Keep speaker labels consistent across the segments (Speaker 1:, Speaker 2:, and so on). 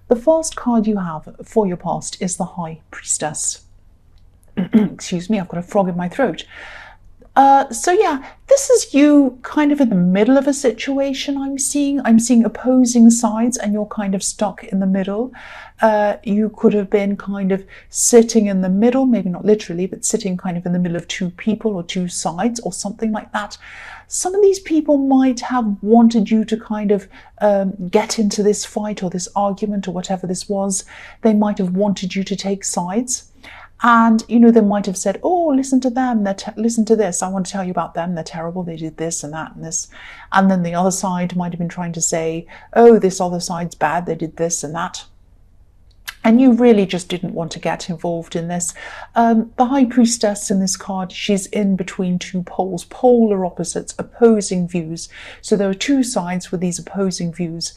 Speaker 1: The first card you have for your past is the High Priestess. Excuse me, I've got a frog in my throat. So yeah, this is you kind of in the middle of a situation. I'm seeing opposing sides and you're kind of stuck in the middle. You could have been kind of sitting in the middle, maybe not literally, but sitting kind of in the middle of two people or two sides or something like that. Some of these people might have wanted you to kind of get into this fight or this argument or whatever this was. They might have wanted you to take sides. And, you know, they might have said, oh, listen to them, listen to this, I want to tell you about them, they're terrible, they did this and that and this. And then the other side might have been trying to say, oh, this other side's bad, they did this and that. And you really just didn't want to get involved in this. The High Priestess in this card, she's in between two poles, polar opposites, opposing views. So there are two sides with these opposing views.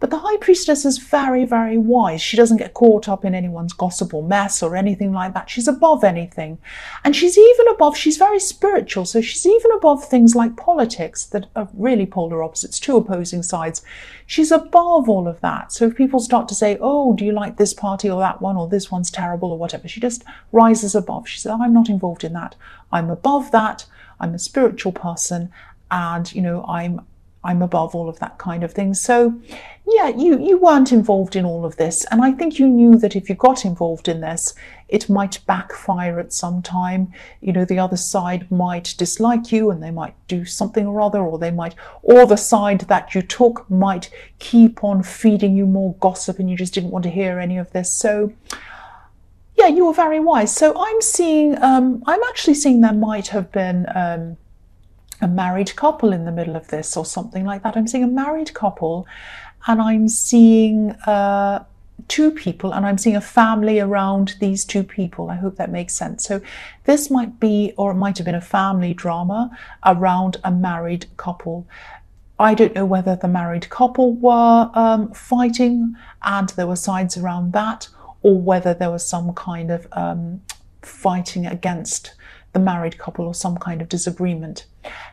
Speaker 1: But the High Priestess is very, very wise. She doesn't get caught up in anyone's gossip or mess or anything like that. She's above anything. And she's very spiritual, so she's even above things like politics that are really polar opposites, two opposing sides. She's above all of that. So if people start to say, oh, do you like this party or that one, or this one's terrible or whatever, she just rises above. She says, I'm not involved in that. I'm above that. I'm a spiritual person, and, you know, I'm above all of that kind of thing. So yeah, you weren't involved in all of this. And I think you knew that if you got involved in this, it might backfire at some time. You know, the other side might dislike you and they might do something or other, or the side that you took might keep on feeding you more gossip and you just didn't want to hear any of this. So yeah, you were very wise. So I'm actually seeing there might have been a married couple in the middle of this or something like that. I'm seeing a married couple, and I'm seeing two people, and I'm seeing a family around these two people. I hope that makes sense. So this might be, or it might have been, a family drama around a married couple. I don't know whether the married couple were fighting and there were sides around that, or whether there was some kind of fighting against the married couple or some kind of disagreement.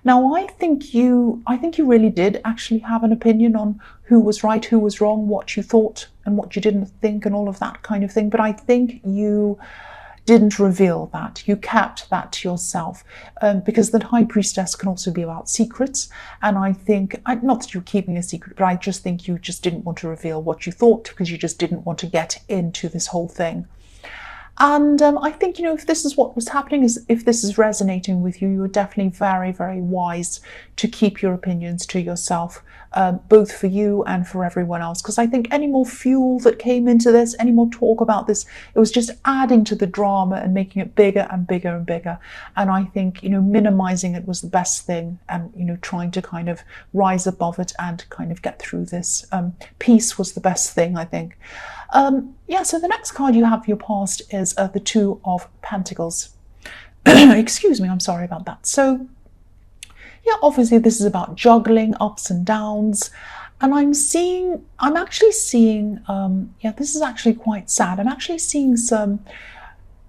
Speaker 1: Now, I think you really did actually have an opinion on who was right, who was wrong, what you thought and what you didn't think and all of that kind of thing. But I think you didn't reveal that. You kept that to yourself, because the High Priestess can also be about secrets. And I think, not that you're keeping a secret, but I just think you just didn't want to reveal what you thought because you just didn't want to get into this whole thing. And I think, you know, if this is what was happening, if this is resonating with you, you're definitely very, very wise to keep your opinions to yourself, both for you and for everyone else. Because I think any more fuel that came into this, any more talk about this, it was just adding to the drama and making it bigger and bigger and bigger. And I think, you know, minimizing it was the best thing, and, you know, trying to kind of rise above it and kind of get through this. Peace was the best thing, I think. Yeah, so the next card you have for your past is the Two of Pentacles. Excuse me, I'm sorry about that. So, yeah, obviously this is about juggling ups and downs. And I'm actually seeing, yeah, this is actually quite sad. I'm actually seeing some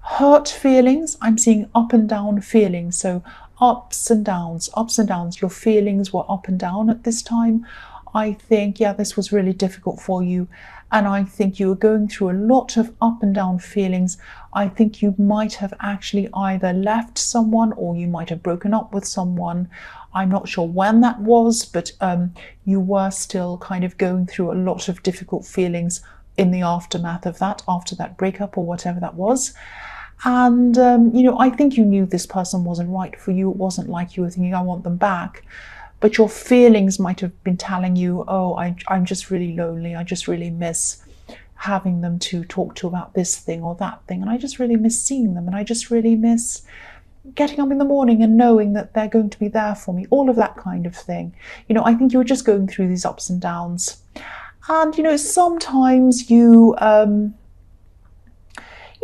Speaker 1: hurt feelings. I'm seeing up and down feelings. So ups and downs, ups and downs. Your feelings were up and down at this time. I think, yeah, this was really difficult for you. And I think you were going through a lot of up and down feelings. I think you might have actually either left someone or you might have broken up with someone. I'm not sure when that was, but you were still kind of going through a lot of difficult feelings in the aftermath of that, after that breakup or whatever that was. And, you know, I think you knew this person wasn't right for you. It wasn't like you were thinking, I want them back. But your feelings might have been telling you, oh, I'm just really lonely. I just really miss having them to talk to about this thing or that thing. And I just really miss seeing them. And I just really miss getting up in the morning and knowing that they're going to be there for me. All of that kind of thing. You know, I think you were just going through these ups and downs. And, you know, sometimes you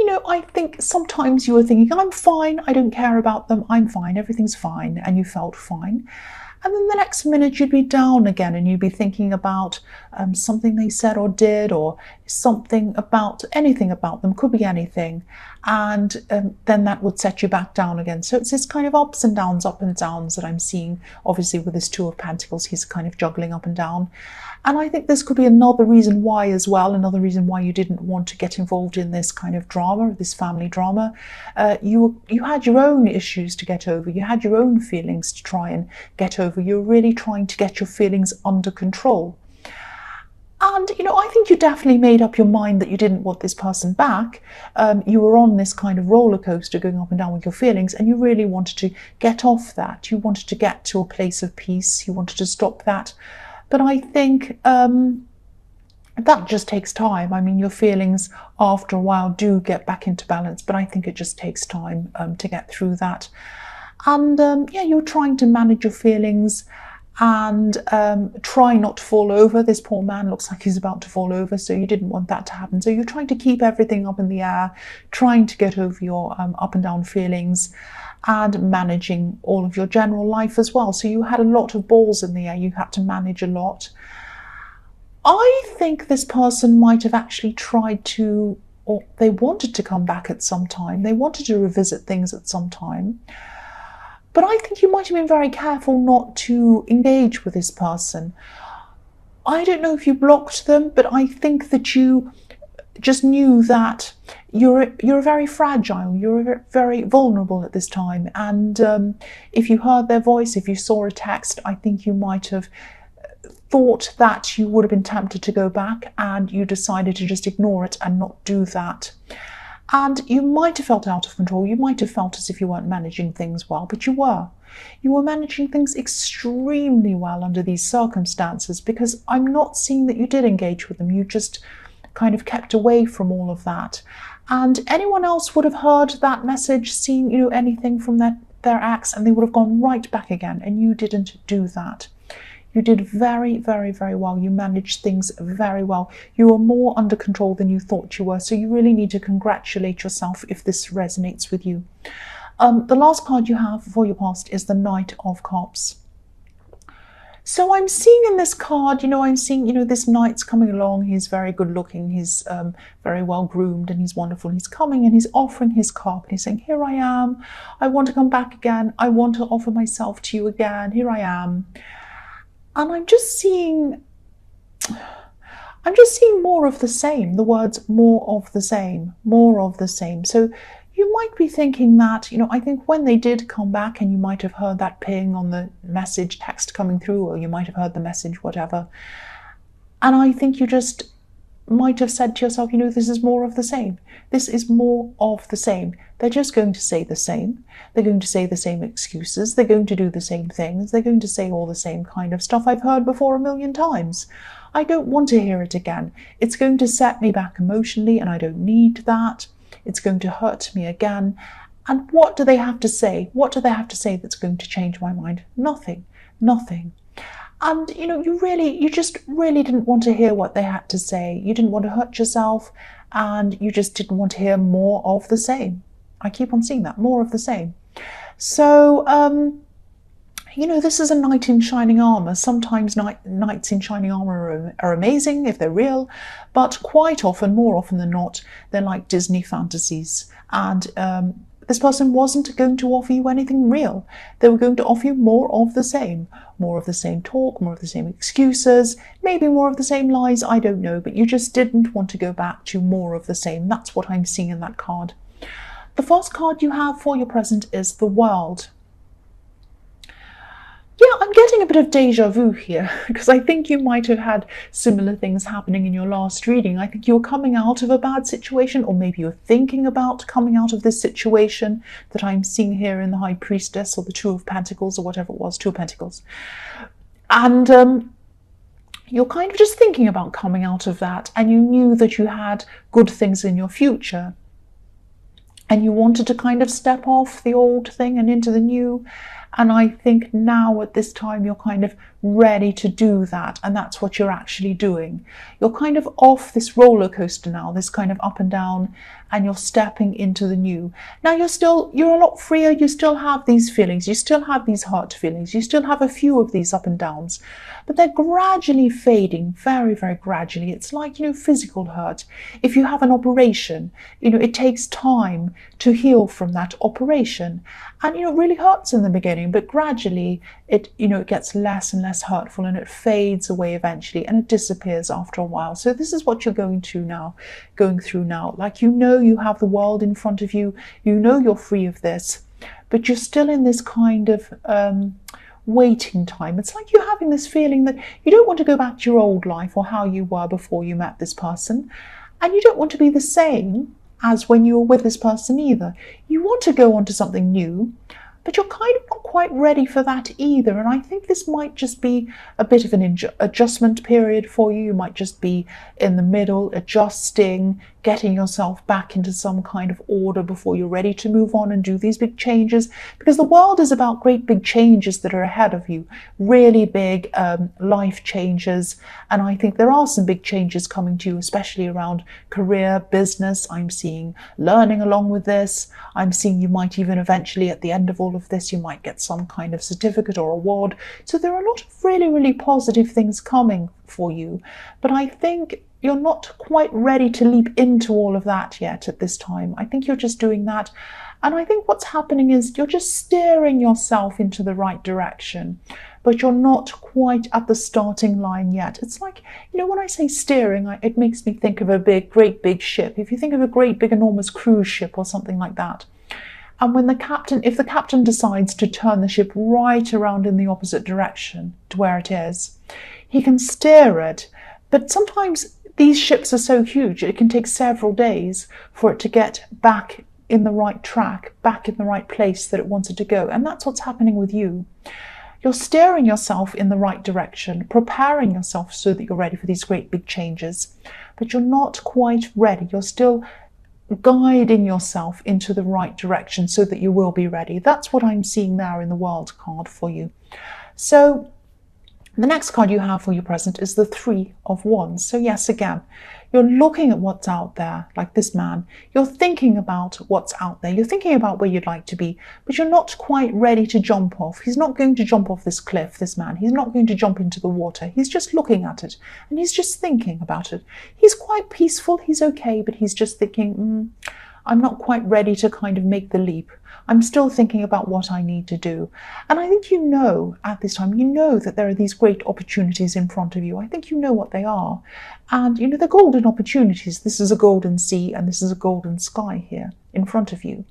Speaker 1: know, I think sometimes you were thinking, I'm fine. I don't care about them. I'm fine. Everything's fine. And you felt fine. And then the next minute you'd be down again and you'd be thinking about something they said or did, or something about anything about them, could be anything. And then that would set you back down again. So it's this kind of ups and downs that I'm seeing. Obviously with this Two of Pentacles, he's kind of juggling up and down. And I think this could be another reason why as well, another reason why you didn't want to get involved in this kind of drama, this family drama. You had your own issues to get over. You had your own feelings to try and get over. You're really trying to get your feelings under control. And, I think you definitely made up your mind that you didn't want this person back. You were on this kind of roller coaster going up and down with your feelings, and you really wanted to get off that. You wanted to get to a place of peace. You wanted to stop that. But I think that just takes time. I mean, your feelings after a while do get back into balance, but I think it just takes time to get through that. And you're trying to manage your feelings and try not to fall over. This poor man looks like he's about to fall over, so you didn't want that to happen. So you're trying to keep everything up in the air, trying to get over your up and down feelings, and managing all of your general life as well. So you had a lot of balls in the air. You had to manage a lot. I think this person might have actually tried to, or they wanted to come back at some time. They wanted to revisit things at some time. But I think you might have been very careful not to engage with this person. I don't know if you blocked them, but I think that you just knew that you're very fragile, you're very vulnerable at this time. And if you heard their voice, if you saw a text, I think you might have thought that you would have been tempted to go back, and you decided to just ignore it and not do that. And you might have felt out of control. You might have felt as if you weren't managing things well, but you were. You were managing things extremely well under these circumstances, because I'm not seeing that you did engage with them. You just kind of kept away from all of that. And anyone else would have heard that message, seen, anything from their acts, and they would have gone right back again. And you didn't do that. You did very, very, very well. You managed things very well. You were more under control than you thought you were. So you really need to congratulate yourself if this resonates with you. The last card you have for your past is the Knight of Cups. So I'm seeing in this card, I'm seeing, this knight's coming along. He's very good looking. He's very well groomed, and he's wonderful. He's coming and he's offering his cup. And he's saying, here I am. I want to come back again. I want to offer myself to you again. Here I am. And I'm just seeing more of the same. The words more of the same, more of the same. So you might be thinking that, I think when they did come back, and you might have heard that ping on the message text coming through, or you might have heard the message, whatever. And I think you just might have said to yourself, this is more of the same. This is more of the same. They're just going to say the same. They're going to say the same excuses. They're going to do the same things. They're going to say all the same kind of stuff I've heard before 1,000,000 times. I don't want to hear it again. It's going to set me back emotionally, and I don't need that. It's going to hurt me again. And what do they have to say? What do they have to say that's going to change my mind? Nothing. Nothing. And, you just really didn't want to hear what they had to say. You didn't want to hurt yourself, and you just didn't want to hear more of the same. I keep on seeing that, more of the same. So, this is a knight in shining armor. Sometimes knights in shining armor are amazing if they're real, but quite often, more often than not, they're like Disney fantasies. And this person wasn't going to offer you anything real. They were going to offer you more of the same talk, more of the same excuses, maybe more of the same lies, I don't know, but you just didn't want to go back to more of the same. That's what I'm seeing in that card. The first card you have for your present is the World. Yeah, I'm getting a bit of deja vu here, because I think you might have had similar things happening in your last reading. I think you're coming out of a bad situation, or maybe you're thinking about coming out of this situation that I'm seeing here in the High Priestess, or the Two of Pentacles, or whatever it was, Two of Pentacles. And you're kind of just thinking about coming out of that, and you knew that you had good things in your future. And you wanted to kind of step off the old thing and into the new. And I think now at this time you're kind of ready to do that, and that's what you're actually doing. You're kind of off this roller coaster now, this kind of up and down, and you're stepping into the new. Now you're a lot freer. You still have these feelings, you still have these hurt feelings, you still have a few of these up and downs, but they're gradually fading, very, very gradually. It's like, physical hurt. If you have an operation, it takes time to heal from that operation. And, it really hurts in the beginning, but gradually it gets less and less hurtful, and it fades away eventually, and it disappears after a while. So this is what you're going through now. Like, you have the world in front of you, you're free of this, but you're still in this kind of waiting time. It's like you're having this feeling that you don't want to go back to your old life or how you were before you met this person, and you don't want to be the same as when you were with this person either. You want to go on to something new, but you're kind of not quite ready for that either. And I think this might just be a bit of an adjustment period for you. You might just be in the middle, adjusting, getting yourself back into some kind of order before you're ready to move on and do these big changes, because the world is about great big changes that are ahead of you, really big life changes. And I think there are some big changes coming to you, especially around career, business. I'm seeing learning along with this. I'm seeing you might even eventually, at the end of all of this, you might get some kind of certificate or award. So there are a lot of really, really positive things coming for you. But I think you're not quite ready to leap into all of that yet at this time. I think you're just doing that. And I think what's happening is you're just steering yourself into the right direction, but you're not quite at the starting line yet. It's like, when I say steering, it makes me think of a great big ship. If you think of a great big enormous cruise ship or something like that, and if the captain decides to turn the ship right around in the opposite direction to where it is, he can steer it. But sometimes these ships are so huge, it can take several days for it to get back in the right track, back in the right place that it wanted to go. And that's what's happening with you. You're steering yourself in the right direction, preparing yourself so that you're ready for these great big changes, but you're not quite ready. You're still guiding yourself into the right direction so that you will be ready. That's what I'm seeing there in the World card for you. So the next card you have for your present is the Three of Wands. So yes, again, you're looking at what's out there, like this man. You're thinking about what's out there. You're thinking about where you'd like to be, but you're not quite ready to jump off. He's not going to jump off this cliff, this man. He's not going to jump into the water. He's just looking at it, and he's just thinking about it. He's quite peaceful. He's okay, but he's just thinking, I'm not quite ready to kind of make the leap. I'm still thinking about what I need to do. And I think at this time, that there are these great opportunities in front of you. I think you know what they are. And, they're golden opportunities. This is a golden sea and this is a golden sky here in front of you.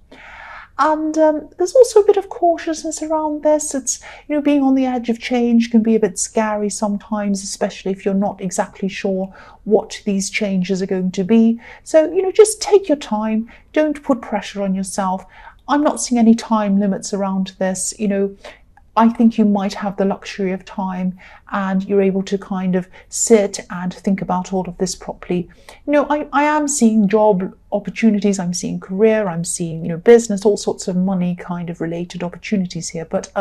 Speaker 1: And there's also a bit of cautiousness around this. It's, being on the edge of change can be a bit scary sometimes, especially if you're not exactly sure what these changes are going to be. So, just take your time. Don't put pressure on yourself. I'm not seeing any time limits around this. I think you might have the luxury of time and you're able to kind of sit and think about all of this properly. I am seeing job opportunities, I'm seeing career, I'm seeing, business, all sorts of money kind of related opportunities here. But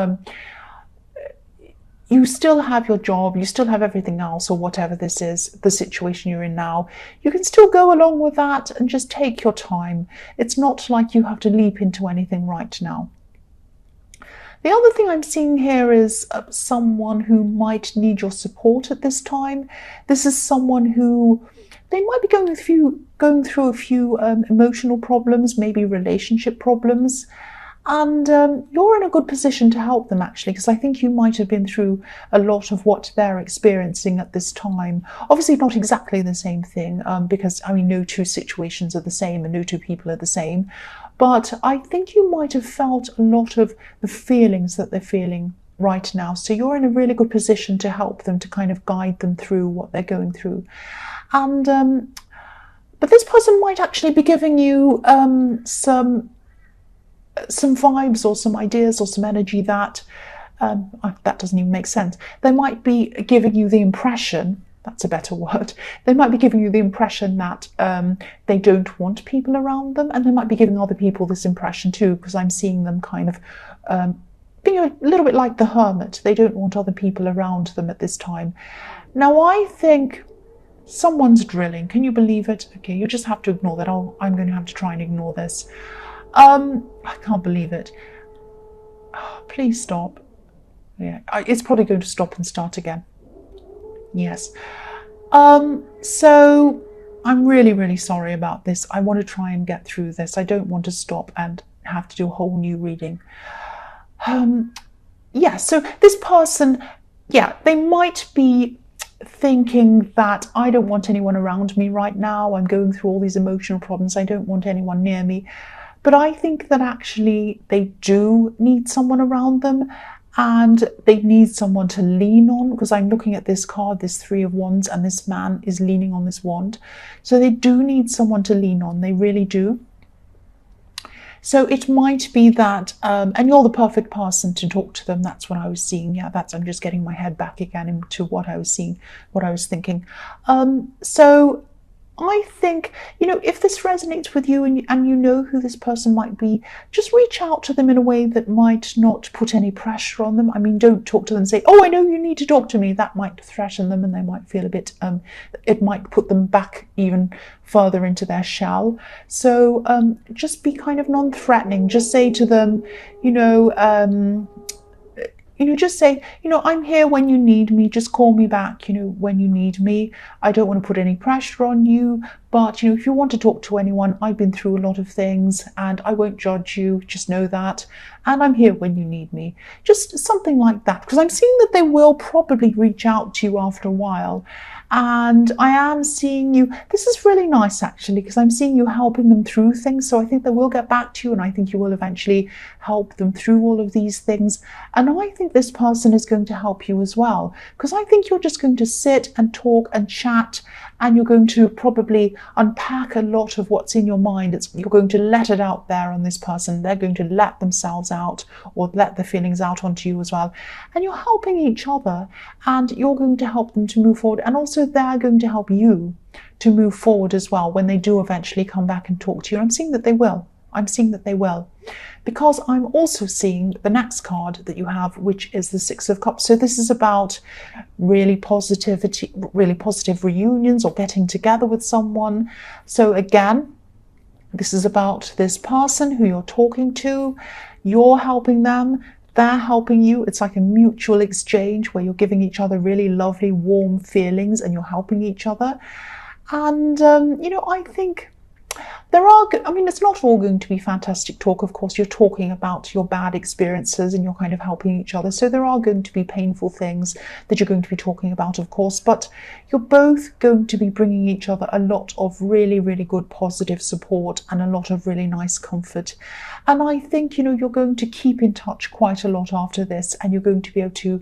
Speaker 1: you still have your job, you still have everything else, or whatever this is, the situation you're in now. You can still go along with that and just take your time. It's not like you have to leap into anything right now. The other thing I'm seeing here is someone who might need your support at this time. This is someone who, they might be going through a few emotional problems, maybe relationship problems. And you're in a good position to help them, actually, because I think you might have been through a lot of what they're experiencing at this time. Obviously not exactly the same thing, because no two situations are the same and no two people are the same. But I think you might have felt a lot of the feelings that they're feeling right now. So you're in a really good position to help them, to kind of guide them through what they're going through. And but this person might actually be giving you some vibes or some ideas or some energy that that doesn't even make sense. They might be giving you the impression, that's a better word, they might be giving you the impression that they don't want people around them, and they might be giving other people this impression too, because I'm seeing them kind of being a little bit like the hermit. They don't want other people around them at this time. Now, I think someone's drilling. Can you believe it? Okay, you just have to ignore that. I'm going to have to try and ignore this. I can't believe it. Oh, please stop. Yeah, it's probably going to stop and start again. Yes. So I'm really, really sorry about this. I want to try and get through this. I don't want to stop and have to do a whole new reading. Yeah, so this person, yeah, they might be thinking that I don't want anyone around me right now. I'm going through all these emotional problems. I don't want anyone near me. But I think that actually they do need someone around them, and they need someone to lean on, because I'm looking at this card, this Three of Wands, and this man is leaning on this wand. So they do need someone to lean on. They really do. So it might be that, and you're the perfect person to talk to them. That's what I was seeing. Yeah, I'm just getting my head back again into what I was seeing, what I was thinking. So I think, if this resonates with you and you know who this person might be, just reach out to them in a way that might not put any pressure on them. I mean, don't talk to them and say, oh, I know you need to talk to me. That might threaten them, and they might feel a bit, it might put them back even further into their shell. So just be kind of non-threatening. Just say to them, just say, I'm here when you need me. Just call me back, when you need me. I don't want to put any pressure on you, but, if you want to talk to anyone, I've been through a lot of things and I won't judge you. Just know that. And I'm here when you need me. Just something like that, because I'm seeing that they will probably reach out to you after a while. And I am seeing you, this is really nice actually, because I'm seeing you helping them through things. So I think they will get back to you, and I think you will eventually help them through all of these things. And I think this person is going to help you as well, because I think you're just going to sit and talk and chat, and you're going to probably unpack a lot of what's in your mind. You're going to let it out there on this person. They're going to let themselves out, or let the feelings out onto you as well. And you're helping each other, and you're going to help them to move forward. And also they're going to help you to move forward as well when they do eventually come back and talk to you. And I'm seeing that they will. Because I'm also seeing the next card that you have, which is the Six of Cups. So this is about really positive reunions or getting together with someone. So again, this is about this person who you're talking to. You're helping them. They're helping you. It's like a mutual exchange where you're giving each other really lovely, warm feelings, and you're helping each other. And, I think it's not all going to be fantastic talk. Of course, you're talking about your bad experiences and you're kind of helping each other. So there are going to be painful things that you're going to be talking about, of course, but you're both going to be bringing each other a lot of really, really good positive support and a lot of really nice comfort. And I think, you're going to keep in touch quite a lot after this, and you're going to be able to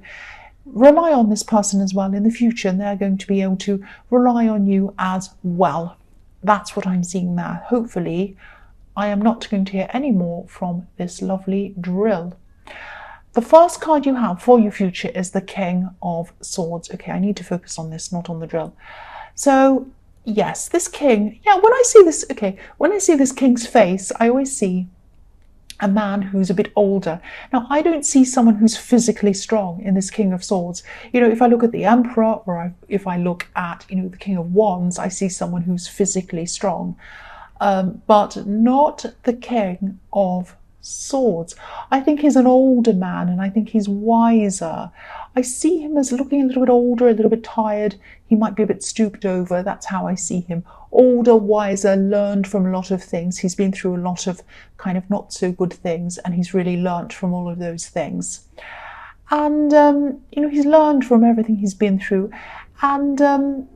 Speaker 1: rely on this person as well in the future, and they're going to be able to rely on you as well. That's what I'm seeing there. Hopefully, I am not going to hear any more from this lovely drill. The first card you have for your future is the King of Swords. Okay, I need to focus on this, not on the drill. So, yes, this king, when I see this king's face, I always see a man who's a bit older. Now, I don't see someone who's physically strong in this King of Swords. If I look at the Emperor, or if I look at, the King of Wands, I see someone who's physically strong, but not the King of Swords. I think he's an older man, and I think he's wiser. I see him as looking a little bit older, a little bit tired. He might be a bit stooped over. That's how I see him. Older, wiser, learned from a lot of things. He's been through a lot of kind of not so good things, and he's really learnt from all of those things. And, he's learned from everything he's been through. And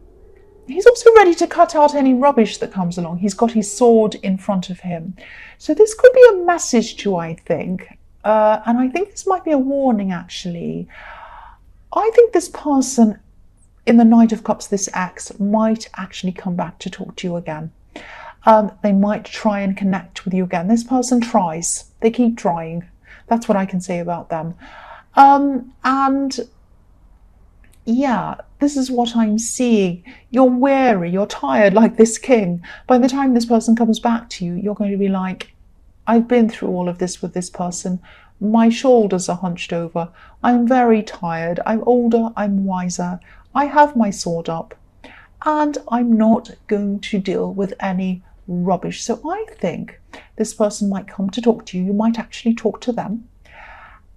Speaker 1: he's also ready to cut out any rubbish that comes along. He's got his sword in front of him. So this could be a message to you, I think. And I think this might be a warning, actually. I think this person in the Knight of Cups, this ex, might actually come back to talk to you again. They might try and connect with you again. This person tries. They keep trying. That's what I can say about them. And yeah, this is what I'm seeing. You're weary, you're tired like this king. By the time this person comes back to you, you're going to be like, I've been through all of this with this person. My shoulders are hunched over. I'm very tired. I'm older. I'm wiser. I have my sword up. And I'm not going to deal with any rubbish. So I think this person might come to talk to you. You might actually talk to them.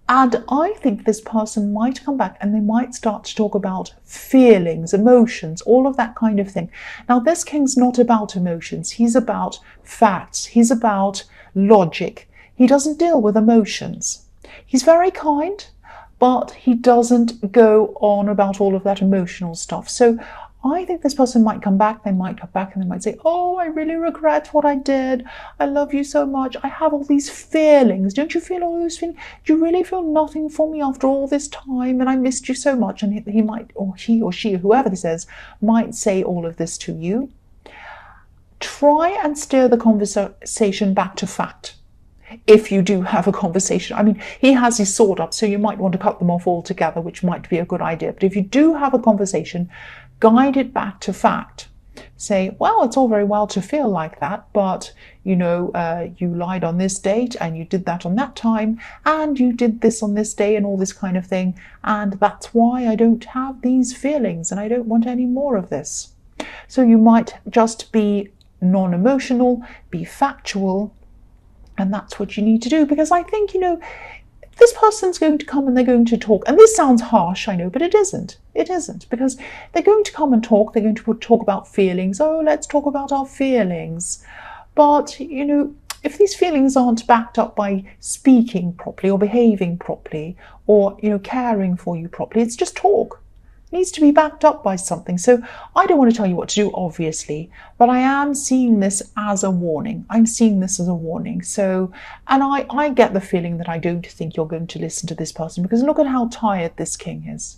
Speaker 1: And I think this person might come back and they might start to talk about feelings, emotions, all of that kind of thing. Now, this king's not about emotions. He's about facts. He's about logic. He doesn't deal with emotions. He's very kind, but he doesn't go on about all of that emotional stuff. So I think this person might come back, they might come back and they might say, oh, I really regret what I did. I love you so much. I have all these feelings. Don't you feel all those feelings? Do you really feel nothing for me after all this time? And I missed you so much. And he might, or he or she, whoever this is, might say all of this to you. Try and steer the conversation back to fact. If you do have a conversation. I mean, he has his sword up, so you might want to cut them off altogether, which might be a good idea. But if you do have a conversation, guide it back to fact. Say, well, it's all very well to feel like that, but, you lied on this date and you did that on that time and you did this on this day and all this kind of thing. And that's why I don't have these feelings and I don't want any more of this. So you might just be non-emotional, be factual, and that's what you need to do, because I think, this person's going to come and they're going to talk. And this sounds harsh, I know, but it isn't. It isn't, because they're going to come and talk. They're going to talk about feelings. Oh, let's talk about our feelings. But, if these feelings aren't backed up by speaking properly or behaving properly or, caring for you properly, it's just talk. Needs to be backed up by something. So I don't want to tell you what to do, obviously, but I am seeing this as a warning. I'm seeing this as a warning. So, and I get the feeling that I don't think you're going to listen to this person, because look at how tired this king is.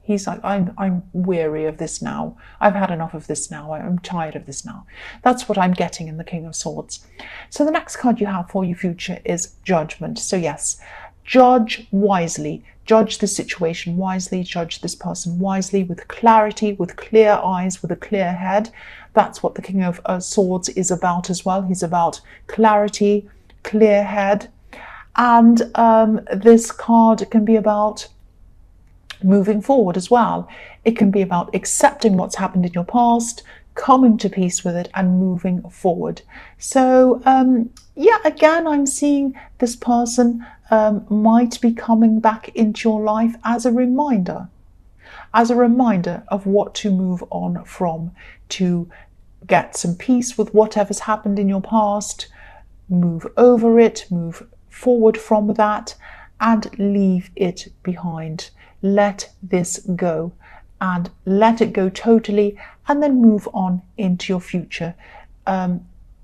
Speaker 1: He's like, I'm weary of this now. I've had enough of this now. I'm tired of this now. That's what I'm getting in the King of Swords. So the next card you have for your future is Judgment. So yes, judge wisely. Judge the situation wisely, judge this person wisely, with clarity, with clear eyes, with a clear head. That's what the King of Swords is about as well. He's about clarity, clear head. And this card can be about moving forward as well. It can be about accepting what's happened in your past, coming to peace with it and moving forward. So again, I'm seeing this person might be coming back into your life as a reminder of what to move on from, to get some peace with whatever's happened in your past, move over it, move forward from that, and leave it behind. Let this go, and let it go totally, and then move on into your future.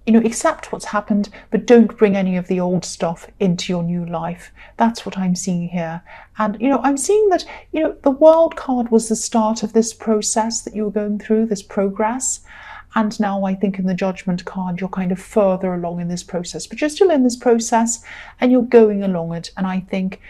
Speaker 1: Accept what's happened, but don't bring any of the old stuff into your new life. That's what I'm seeing here. And, I'm seeing that, the World card was the start of this process that you were going through, this progress. And now I think in the Judgment card, you're kind of further along in this process, but you're still in this process and you're going along it. And I think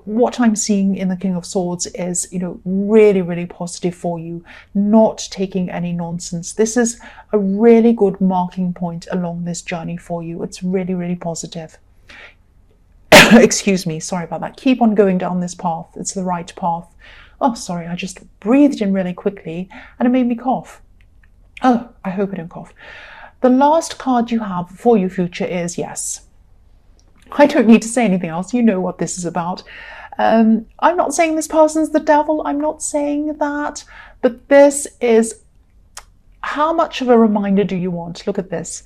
Speaker 1: what I'm seeing in the King of Swords is, really, really positive for you, not taking any nonsense. This is a really good marking point along this journey for you. It's really, really positive. Excuse me, sorry about that. Keep on going down this path. It's the right path. Oh, sorry, I just breathed in really quickly and it made me cough. Oh, I hope I don't cough. The last card you have for your future is Yes. I don't need to say anything else. You know what this is about. I'm not saying this person's the devil. I'm not saying that. But this is, how much of a reminder do you want? Look at this.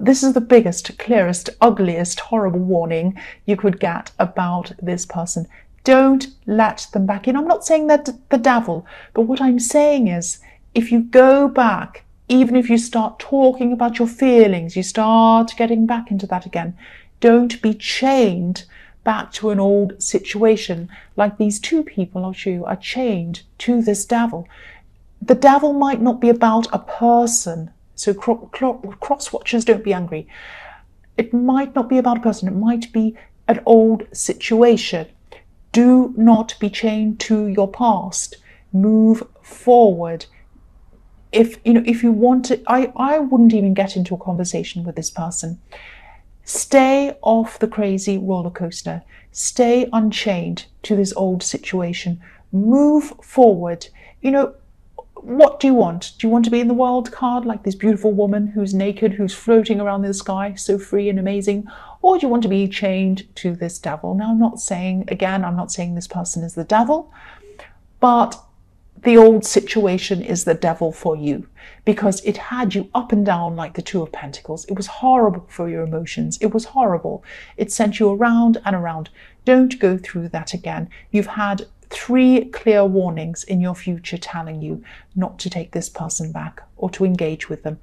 Speaker 1: This is the biggest, clearest, ugliest, horrible warning you could get about this person. Don't let them back in. I'm not saying that the devil, but what I'm saying is, if you go back, even if you start talking about your feelings, you start getting back into that again, don't be chained back to an old situation. Like these two people I'll show you are chained to this devil. The devil might not be about a person. So cross watchers, don't be angry. It might not be about a person. It might be an old situation. Do not be chained to your past. Move forward. If you want to, I wouldn't even get into a conversation with this person. Stay off the crazy roller coaster. Stay unchained to this old situation. Move forward. You know, what do you want? Do you want to be in the wild card like this beautiful woman who's naked, who's floating around the sky, so free and amazing? Or do you want to be chained to this devil? Now, I'm not saying this person is the devil, but the old situation is the devil for you, because it had you up and down like the Two of Pentacles. It was horrible for your emotions. It was horrible. It sent you around and around. Don't go through that again. You've had 3 clear warnings in your future telling you not to take this person back or to engage with them.